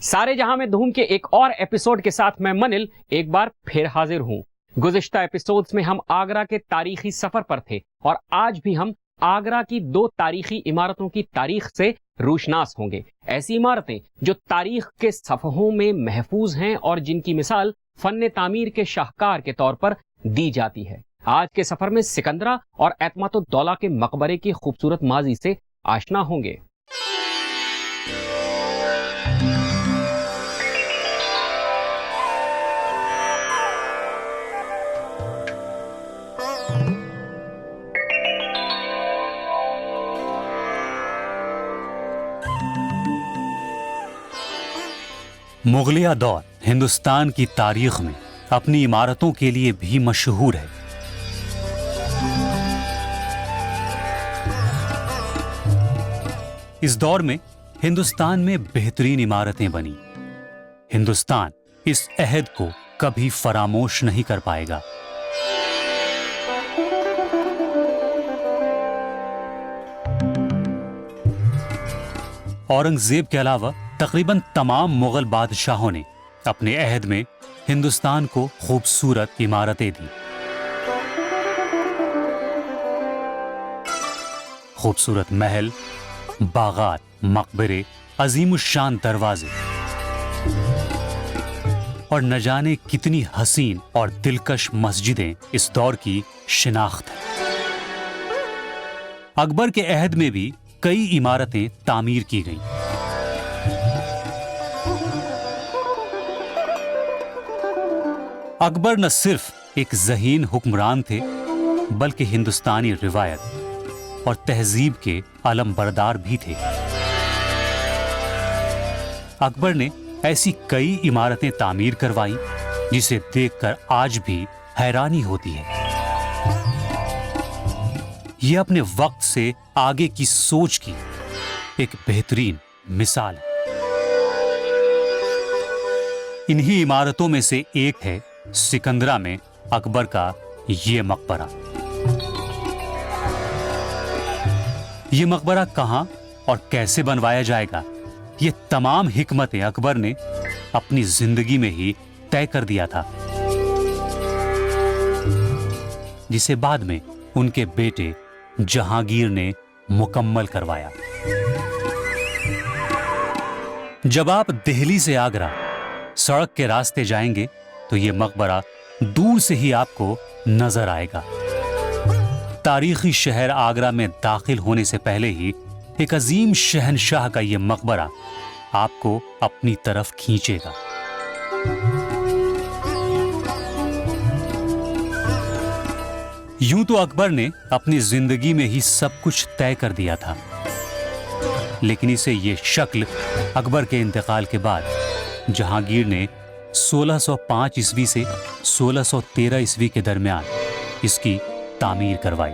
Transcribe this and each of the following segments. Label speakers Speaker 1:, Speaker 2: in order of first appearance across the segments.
Speaker 1: सारे जहां में धूम के एक और एपिसोड के साथ मैं मनिल एक बार फिर हाजिर हूं। गुज़िश्ता एपिसोड्स में हम आगरा के तारीखी सफर पर थे और आज भी हम आगरा की दो तारीखी इमारतों की तारीख से रोशनास होंगे। ऐसी इमारतें जो तारीख के सफ़हों में महफूज हैं और जिनकी मिसाल फन तामीर के शाहकार के तौर पर दी जाती है। आज के सफर में सिकंदरा और एतमातुद्दौला के मकबरे की खूबसूरत माजी से आशना होंगे।
Speaker 2: मुगलिया दौर हिंदुस्तान की तारीख में अपनी इमारतों के लिए भी मशहूर है। इस दौर में हिंदुस्तान में बेहतरीन इमारतें बनी। हिंदुस्तान इस अहद को कभी फरामोश नहीं कर पाएगा। औरंगजेब के अलावा तकरीबन तमाम मुगल बादशाहों ने अपने अहद में हिंदुस्तान को खूबसूरत इमारतें दी। खूबसूरत महल, बागात, मकबरे, अजीमुश्शान दरवाजे और न जाने कितनी हसीन और दिलकश मस्जिदें इस दौर की शिनाख्त है। अकबर के अहद में भी कई इमारतें तामीर की गईं। अकबर न सिर्फ एक ज़हीन हुक्मरान थे बल्कि हिंदुस्तानी रिवायत और तहजीब के अलमबरदार भी थे। अकबर ने ऐसी कई इमारतें तामीर करवाई जिसे देखकर आज भी हैरानी होती है। यह अपने वक्त से आगे की सोच की एक बेहतरीन मिसाल है। इन्हीं इमारतों में से एक है सिकंदरा में अकबर का ये मकबरा। ये मकबरा कहां और कैसे बनवाया जाएगा, ये तमाम हिकमतें अकबर ने अपनी जिंदगी में ही तय कर दिया था, जिसे बाद में उनके बेटे जहांगीर ने मुकम्मल करवाया। जब आप दिल्ली से आगरा सड़क के रास्ते जाएंगे तो ये मकबरा दूर से ही आपको नजर आएगा। तारीखी शहर आगरा में दाखिल होने से पहले ही एक अजीम शहनशाह का ये मकबरा आपको अपनी तरफ खींचेगा। यूं तो अकबर ने अपनी जिंदगी में ही सब कुछ तय कर दिया था, लेकिन इसे ये शक्ल अकबर के इंतकाल के बाद जहांगीर ने 1605 ईस्वी से 1613 ईस्वी के दरमियान इसकी तामीर करवाई।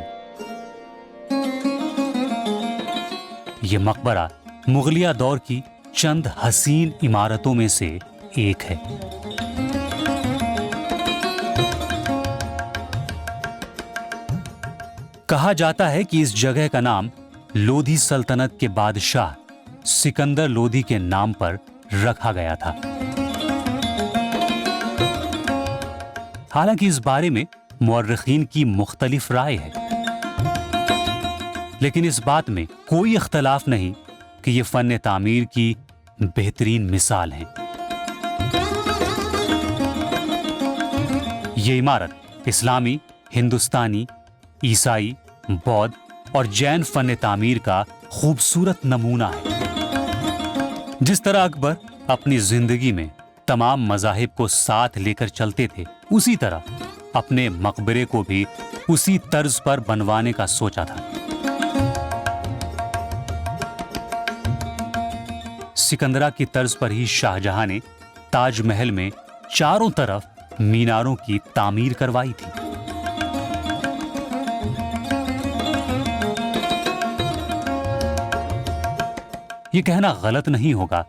Speaker 2: ये मकबरा मुगलिया दौर की चंद हसीन इमारतों में से एक है। कहा जाता है कि इस जगह का नाम लोधी सल्तनत के बादशाह सिकंदर लोधी के नाम पर रखा गया था। हालांकि इस बारे में मुअर्रिखीन की मुख्तलिफ राय है, लेकिन इस बात में कोई इख्तलाफ नहीं कि यह फन तामीर की बेहतरीन मिसाल है। यह इमारत इस्लामी, हिंदुस्तानी, ईसाई, बौद्ध और जैन फन तामीर का खूबसूरत नमूना है। जिस तरह अकबर अपनी जिंदगी में तमाम मज़ाहिब को साथ लेकर चलते थे, उसी तरह अपने मकबरे को भी उसी तर्ज पर बनवाने का सोचा था। सिकंदरा की तर्ज पर ही शाहजहां ने ताजमहल में चारों तरफ मीनारों की तामीर करवाई थी। यह कहना गलत नहीं होगा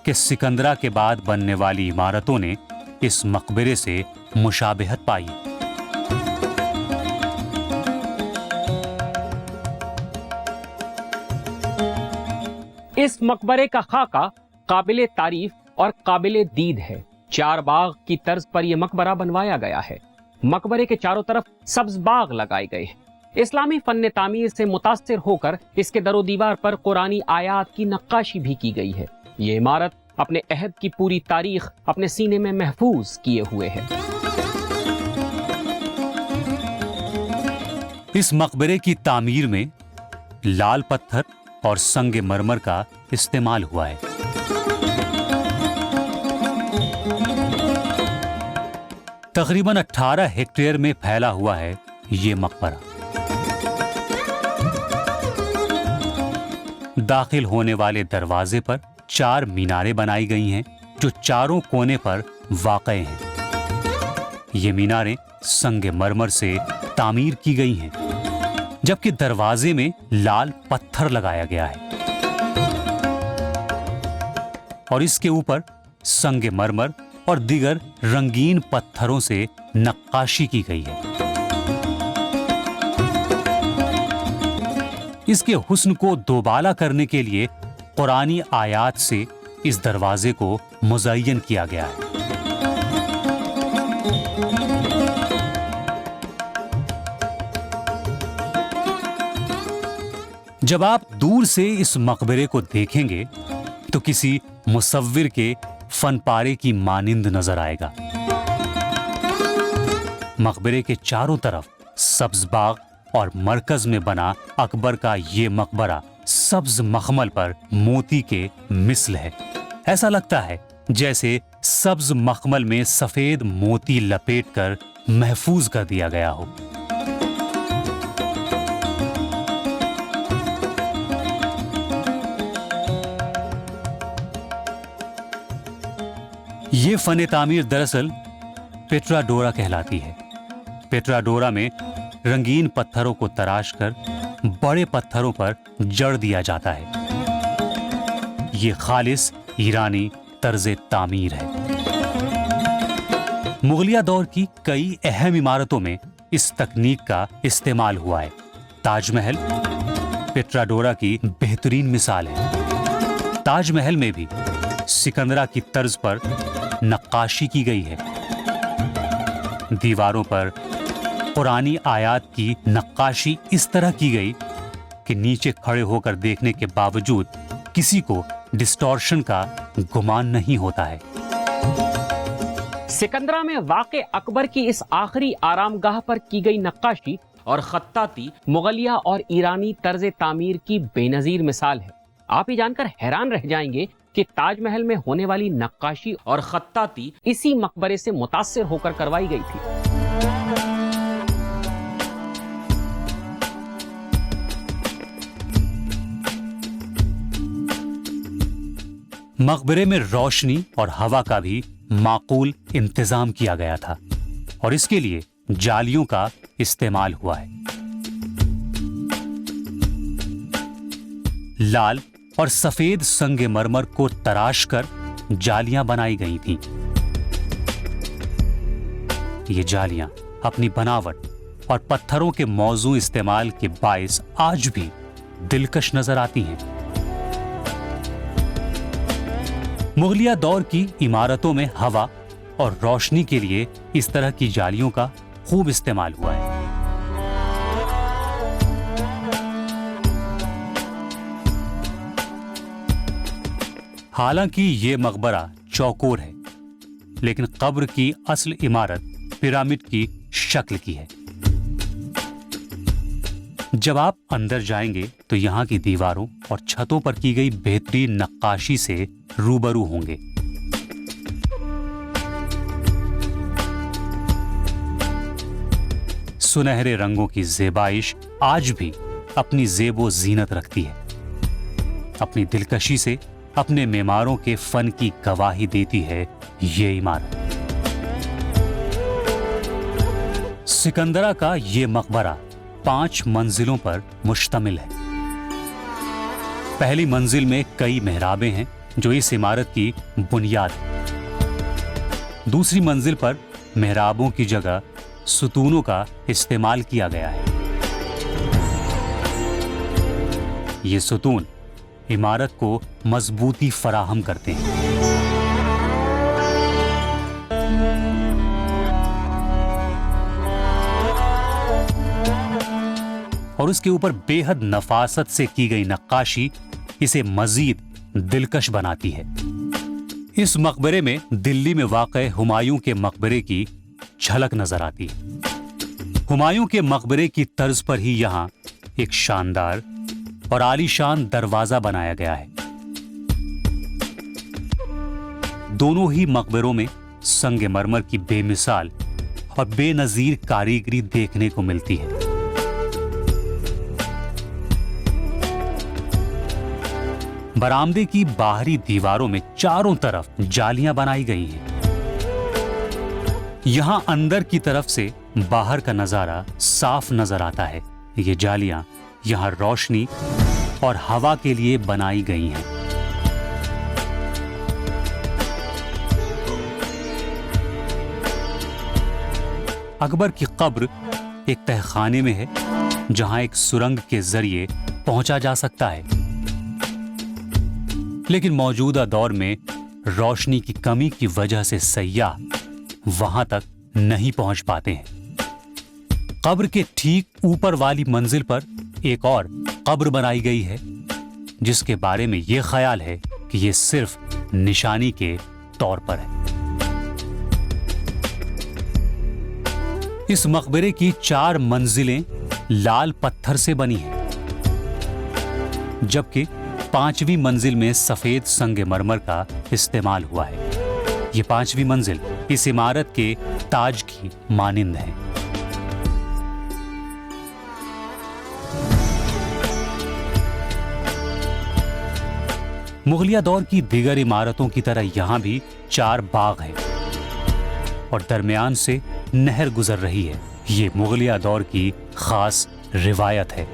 Speaker 2: कि सिकंदरा के बाद बनने वाली इमारतों ने इस मकबरे से मुशाबहत पाई।
Speaker 1: इस मकबरे का खाका काबिले तारीफ और काबिले दीद है। 4 बाग की तर्ज पर यह मकबरा बनवाया गया है। मकबरे के चारों तरफ सब्ज बाग लगाए गए हैं। इस्लामी फन तामीर से मुतासिर होकर इसके दरो दीवार पर कुरानी आयात की नक्काशी भी की गई है। ये इमारत अपने अहद की पूरी तारीख अपने सीने में महफूज किए हुए है।
Speaker 2: इस मकबरे की तामीर में लाल पत्थर और संगे मरमर का इस्तेमाल हुआ है। तकरीबन 18 हेक्टेयर में फैला हुआ है ये मकबरा। दाखिल होने वाले दरवाजे पर 4 मीनारें बनाई गई हैं जो चारों कोने पर वाक़े हैं। ये मीनारें संगे मरमर से तामीर की गई हैं, जबकि दरवाजे में लाल पत्थर लगाया गया है और इसके ऊपर संगे मरमर और दीगर रंगीन पत्थरों से नक्काशी की गई है। इसके हुस्न को दोबाला करने के लिए कुरानी आयात से इस दरवाजे को मुज़य्यन किया गया है। जब आप दूर से इस मकबरे को देखेंगे तो किसी मुसव्विर के फन पारे की मानिंद नजर आएगा। मकबरे के चारों तरफ सब्ज बाग और मरकज में बना अकबर का ये मकबरा सब्ज मखमल पर मोती के मिसल है। ऐसा लगता है जैसे सब्ज मखमल में सफेद मोती लपेटकर महफूज कर दिया गया हो। ये फन तामीर दरअसल पेट्रा डोरा कहलाती है। पेट्रा डोरा में रंगीन पत्थरों को तराश कर बड़े पत्थरों पर जड़ दिया जाता है। ये खालिस ईरानी तर्ज़े तामीर है। मुगलिया दौर की कई अहम इमारतों में इस तकनीक का इस्तेमाल हुआ है। ताजमहल पेट्रा डोरा की बेहतरीन मिसाल है। ताजमहल में भी सिकंदरा की तर्ज पर नक्काशी की गई है। दीवारों पर कुरानी आयात की नक्काशी इस तरह की गई कि नीचे खड़े होकर देखने के बावजूद किसी को डिस्टॉर्शन का गुमान नहीं होता है।
Speaker 1: सिकंदरा में वाक़े अकबर की इस आखिरी आरामगाह पर की गई नक्काशी और खत्ताती मुगलिया और ईरानी तर्ज तामीर की बेनजीर मिसाल है। आप ये जानकर हैरान रह जाएंगे कि ताजमहल में होने वाली नक्काशी और खत्ताती इसी मकबरे से मुतासिर होकर करवाई गई थी।
Speaker 2: मकबरे में रोशनी और हवा का भी माकूल इंतजाम किया गया था और इसके लिए जालियों का इस्तेमाल हुआ है। लाल और सफेद संगे मरमर को तराश कर जालियां बनाई गई थीं। ये जालियां अपनी बनावट और पत्थरों के मौजू इस्तेमाल के बायस आज भी दिलकश नजर आती हैं। मुगलिया दौर की इमारतों में हवा और रोशनी के लिए इस तरह की जालियों का खूब इस्तेमाल हुआ है। हालांकि ये मकबरा चौकोर है, लेकिन कब्र की असल इमारत पिरामिड की शक्ल की है। जब आप अंदर जाएंगे तो यहाँ की दीवारों और छतों पर की गई बेहतरीन नक्काशी से रूबरू होंगे। सुनहरे रंगों की ज़ेबाइश आज भी अपनी ज़ेबो ज़ीनत रखती है। अपनी दिलकशी से अपने मेमारों के फन की गवाही देती है ये इमारत। सिकंदरा का ये मकबरा 5 मंजिलों पर मुश्तमिल है। पहली मंजिल में कई मेहराबें हैं जो इस इमारत की बुनियाद है। दूसरी मंजिल पर मेहराबों की जगह सुतूनों का इस्तेमाल किया गया है। ये सुतून इमारत को मजबूती फराहम करते हैं। और उसके ऊपर बेहद नफासत से की गई नक्काशी इसे मजीद दिलकश बनाती है। इस मकबरे में दिल्ली में वाक़े हुमायूं के मकबरे की झलक नजर आती है। हुमायूं के मकबरे की तर्ज पर ही यहां एक शानदार और आलीशान दरवाजा बनाया गया है। दोनों ही मकबरों में संगमरमर की बेमिसाल और बेनजीर कारीगरी देखने को मिलती है। बरामदे की बाहरी दीवारों में चारों तरफ जालियां बनाई गई हैं। यहां अंदर की तरफ से बाहर का नजारा साफ नजर आता है। ये जालियां यहां रोशनी और हवा के लिए बनाई गई हैं। अकबर की कब्र एक तहखाने में है जहां एक सुरंग के जरिए पहुंचा जा सकता है, लेकिन मौजूदा दौर में रोशनी की कमी की वजह से सयाह वहां तक नहीं पहुंच पाते हैं। कब्र के ठीक ऊपर वाली मंजिल पर एक और कब्र बनाई गई है, जिसके बारे में यह ख्याल है कि यह सिर्फ निशानी के तौर पर है। इस मकबरे की 4 मंजिलें लाल पत्थर से बनी हैं, जबकि 5वीं मंजिल में सफेद संगमरमर का इस्तेमाल हुआ है। यह 5वीं मंजिल इस इमारत के ताज की मानिंद है। मुगलिया दौर की दीगर इमारतों की तरह यहां भी 4 बाग हैं और दरमियान से नहर गुजर रही है। ये मुगलिया दौर की खास रिवायत है।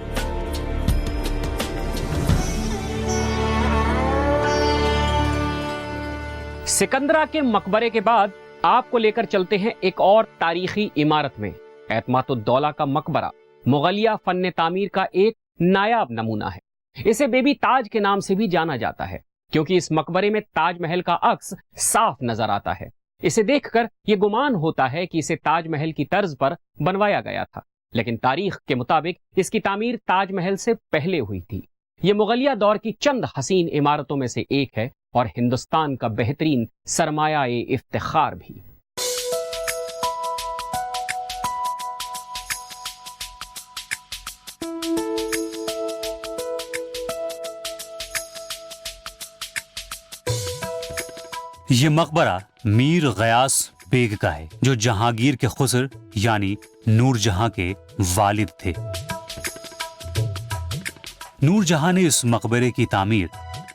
Speaker 1: सिकंदरा के मकबरे के बाद आपको लेकर चलते हैं एक और तारीखी इमारत में। एतमादुद्दौला का मकबरा मुगलिया फन तामीर का एक नायाब नमूना है। इसे बेबी ताज के नाम से भी जाना जाता है, क्योंकि इस मकबरे में ताजमहल का अक्स साफ नजर आता है। इसे देखकर यह गुमान होता है कि इसे ताजमहल की तर्ज पर बनवाया गया था, लेकिन तारीख के मुताबिक इसकी तामीर ताजमहल से पहले हुई थी। यह मुगलिया दौर की चंद हसीन इमारतों में से एक है और हिंदुस्तान का बेहतरीन सरमाया-ए इफ्तिखार भी।
Speaker 2: यह मकबरा मीर गयास बेग का है, जो जहांगीर के खुसर यानी नूरजहां के वालिद थे। नूरजहां ने इस मकबरे की तामीर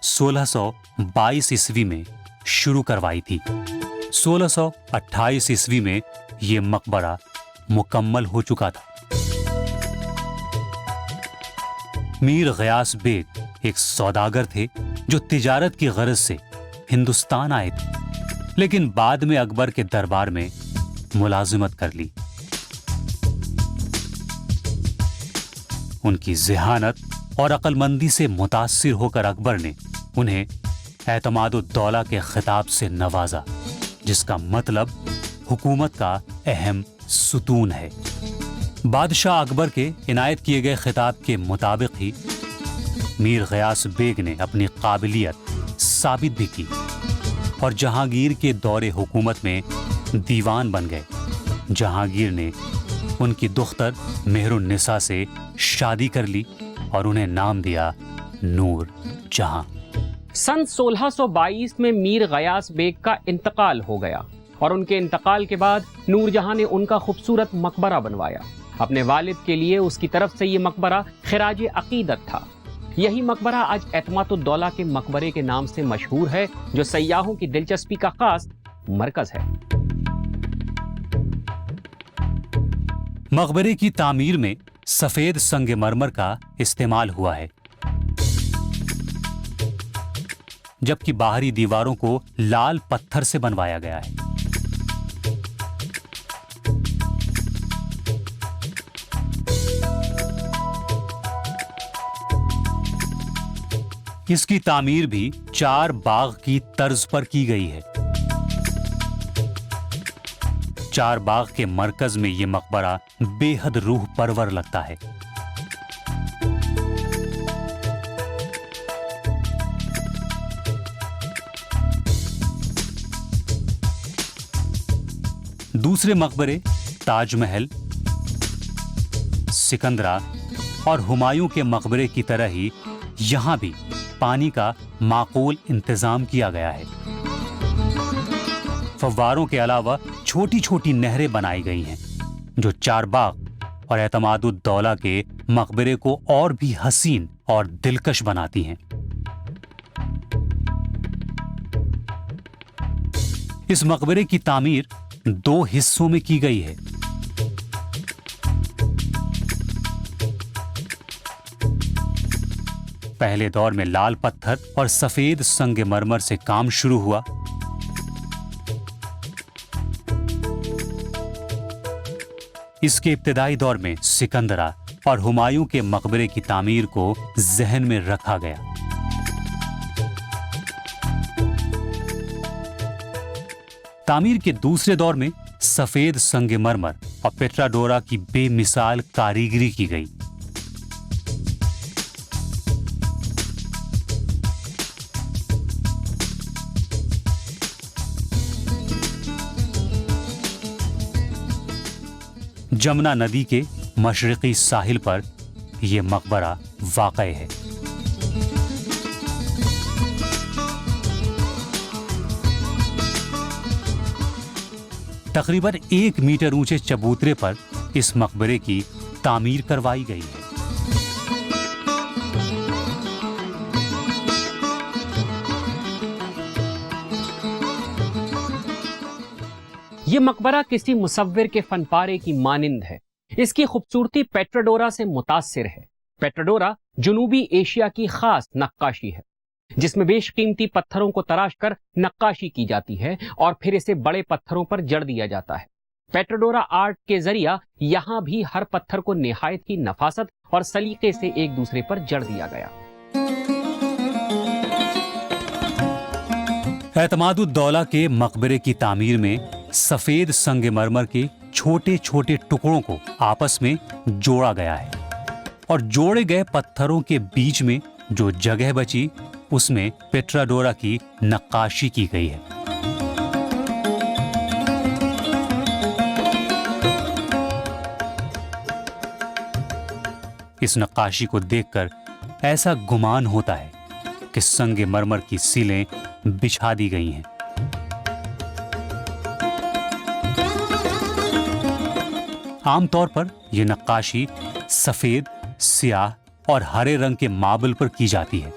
Speaker 2: 1622 ईस्वी में शुरू करवाई थी। 1628 ईस्वी में यह मकबरा मुकम्मल हो चुका था। मीर गयास बेग एक सौदागर थे जो तिजारत की गरज से हिंदुस्तान आए थे, लेकिन बाद में अकबर के दरबार में मुलाजिमत कर ली। उनकी ज़हानत और अक्लमंदी से मुतासिर होकर अकबर ने उन्हें एतमादुद्दौला के खिताब से नवाजा, जिसका मतलब हुकूमत का अहम सुतून है। बादशाह अकबर के इनायत किए गए खिताब के मुताबिक ही मीर गयास बेग ने अपनी काबिलियत साबित भी की और जहांगीर के दौरे हुकूमत में दीवान बन गए। जहांगीर ने उनकी दुख्तर मेहरुन्निसा से शादी कर ली और उन्हें नाम दिया नूर जहां।
Speaker 1: सन 1622 में मीर गयास बेग का इंतकाल हो गया और उनके इंतकाल के बाद नूरजहां ने उनका खूबसूरत मकबरा बनवाया। अपने वालिद के लिए उसकी तरफ से ये मकबरा खिराज अकीदत था। यही मकबरा आज एतमादुद्दौला के मकबरे के नाम से मशहूर है, जो सयाहों की दिलचस्पी का खास मरकज है।
Speaker 2: मकबरे की तामीर में सफेद संगमरमर का इस्तेमाल हुआ है, जबकि बाहरी दीवारों को लाल पत्थर से बनवाया गया है। इसकी तामीर भी 4 बाग की तर्ज पर की गई है। 4 बाग के मरकज में यह मकबरा बेहद रूह परवर लगता है। दूसरे मकबरे ताजमहल, सिकंदरा और हुमायूं के मकबरे की तरह ही यहां भी पानी का माकूल इंतजाम किया गया है। फव्वारों के अलावा छोटी छोटी नहरें बनाई गई हैं जो चारबाग और एतमादुद्दौला के मकबरे को और भी हसीन और दिलकश बनाती हैं। इस मकबरे की तामीर 2 हिस्सों में की गई है। पहले दौर में लाल पत्थर और सफेद संगमरमर से काम शुरू हुआ। इसके इब्तिदाई दौर में सिकंदरा और हुमायूं के मकबरे की तामीर को जहन में रखा गया। तामीर के दूसरे दौर में सफेद संगमरमर और पेट्राडोरा की बेमिसाल कारीगरी की गई। जमुना नदी के मशरिकी साहिल पर यह मकबरा वाक़ है। तकरीबन 1 मीटर ऊंचे चबूतरे पर इस मकबरे की तामीर करवाई गई है।
Speaker 1: ये मकबरा किसी मुसव्विर के फनपारे की मानिंद है। इसकी खूबसूरती पेट्राडोरा से मुतासिर है। पेट्राडोरा जुनूबी एशिया की खास नक्काशी है जिसमें बेशकीमती पत्थरों को तराश कर नक्काशी की जाती है और फिर इसे बड़े पत्थरों पर जड़ दिया जाता है। पेट्राडोरा आर्ट के जरिया यहां भी हर पत्थर को निहायत ही नफासत और सलीके से एक दूसरे पर जड़ दिया गया।
Speaker 2: एतमादुद्दौला के मकबरे की तामीर में सफेद संगमरमर के छोटे छोटे टुकड़ों को आपस में जोड़ा गया है और जोड़े गए पत्थरों के बीच में जो जगह बची उसमें पेट्राडोरा की नक्काशी की गई है। इस नक्काशी को देखकर ऐसा गुमान होता है कि संगमरमर की सीलें बिछा दी गई हैं। आमतौर पर यह नक्काशी सफेद, स्याह और हरे रंग के मार्बल पर की जाती है।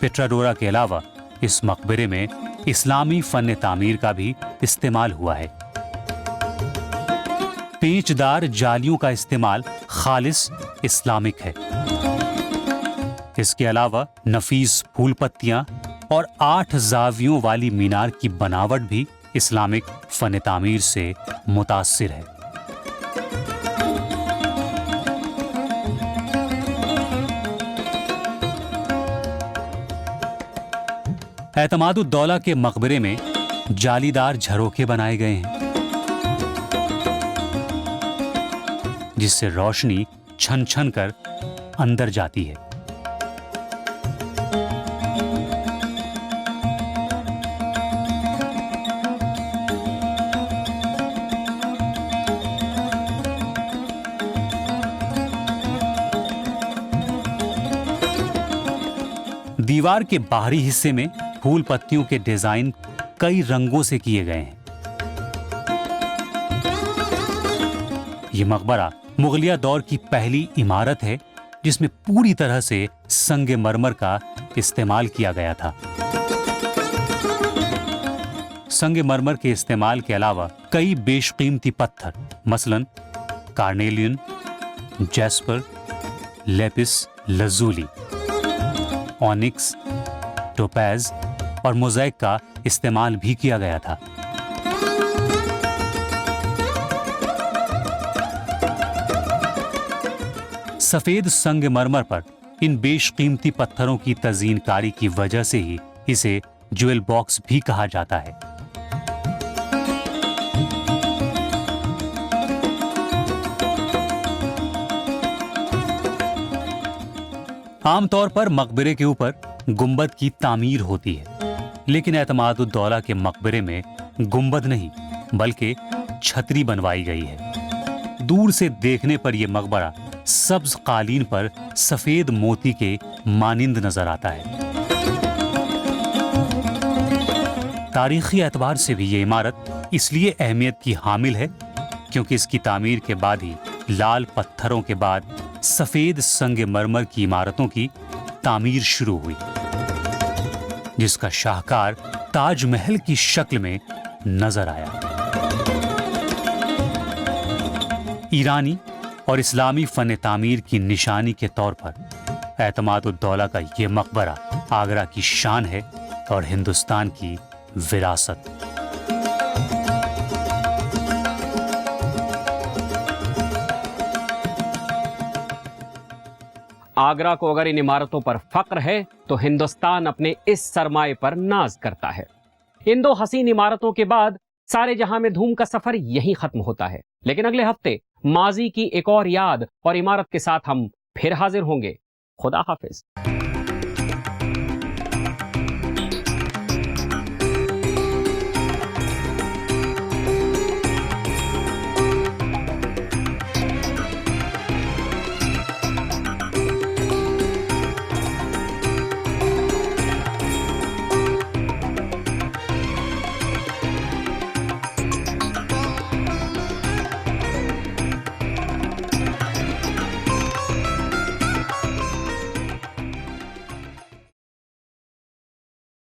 Speaker 2: पेट्राडोरा के अलावा इस मकबरे में इस्लामी फन तामीर का भी इस्तेमाल हुआ है। पेंचदार जालियों का इस्तेमाल खालिस इस्लामिक है। इसके अलावा नफीस फूल पत्तियां और 8 जावियों वाली मीनार की बनावट भी इस्लामिक फन तामीर से मुतासिर है। एतमादुद्दौला के मकबरे में जालीदार झरोखे बनाए गए हैं जिससे रोशनी छन छन कर अंदर जाती है। दीवार के बाहरी हिस्से में फूल पत्तियों के डिजाइन कई रंगों से किए गए हैं। यह मकबरा मुगलिया दौर की पहली इमारत है जिसमें पूरी तरह से संगमरमर का इस्तेमाल किया गया था। संगमरमर के इस्तेमाल के अलावा कई बेशकीमती पत्थर मसलन carnelian, jasper, lapis lazuli, onyx, topaz और मोज़ेक का इस्तेमाल भी किया गया था। सफेद संगमरमर पर इन बेशकीमती पत्थरों की तज़ीनकारी की वजह से ही इसे ज्वेल बॉक्स भी कहा जाता है। आमतौर पर मकबरे के ऊपर गुंबद की तामीर होती है, लेकिन एतमादुद्दौला के मकबरे में गुंबद नहीं बल्कि छतरी बनवाई गई है। दूर से देखने पर यह मकबरा सब्ज कालीन पर सफेद मोती के मानिंद नजर आता है। तारीखी एतबार से भी ये इमारत इसलिए अहमियत की हामिल है क्योंकि इसकी तामीर के बाद ही लाल पत्थरों के बाद सफेद संगमरमर की इमारतों की तामीर शुरू हुई, जिसका शाहकार ताजमहल की शक्ल में नजर आया। ईरानी और इस्लामी फन तामीर की निशानी के तौर पर एतमादुद्दौला का ये मकबरा आगरा की शान है और हिंदुस्तान की विरासत।
Speaker 1: आगरा को अगर इन इमारतों पर फक्र है तो हिंदुस्तान अपने इस सरमाए पर नाज करता है। इन दो हसीन इमारतों के बाद सारे जहां में धूम का सफर यहीं खत्म होता है, लेकिन अगले हफ्ते माजी की एक और याद और इमारत के साथ हम फिर हाजिर होंगे। खुदा हाफिज।